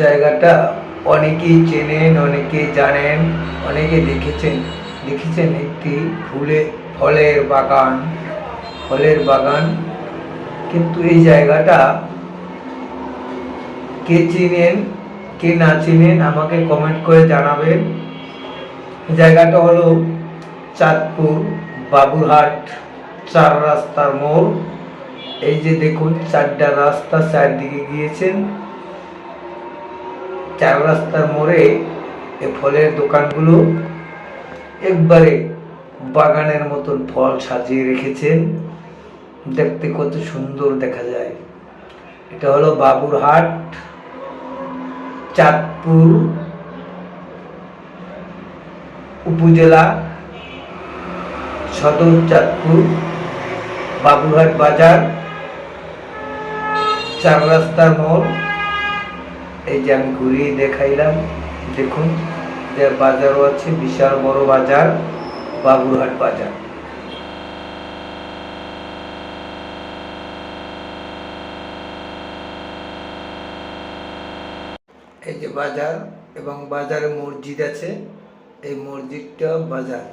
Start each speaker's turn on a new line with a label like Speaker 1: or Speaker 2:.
Speaker 1: জায়গাটা অনেকেই চেনেন, অনেকেই জানেন, অনেকে দেখেছেন একটি ফলের বাগান। ফলের বাগান, কিন্তু এই জায়গাটা কে চিনেন, কে না চিনেন আমাকে কমেন্ট করে জানাবেন। জায়গাটা হলো চাঁদপুর বাবুরহাট 4 রাস্তার মোড়। এই যে দেখুন, 4টা রাস্তা চারদিকে গিয়েছেন। 4 রাস্তার মোড়ে এই ফলের দোকানগুলো একবারে বাগানের মতন ফল সাজিয়ে রেখেছেন। দেখতে কত সুন্দর দেখা যায়। এটা হলো বাবুরহাট, চাঁদপুর উপজেলা, সদর চাঁদপুর, বাবুরহাট বাজার, 4 রাস্তার মোড়। এই যে আমি ঘুরিয়ে দেখাইলাম, দেখুন যে বাজারও আছে, বিশাল বড় বাজার, বাবুরহাট বাজার। এই যে বাজার, এবং বাজারে মসজিদ আছে, এই মসজিদটা বাজার।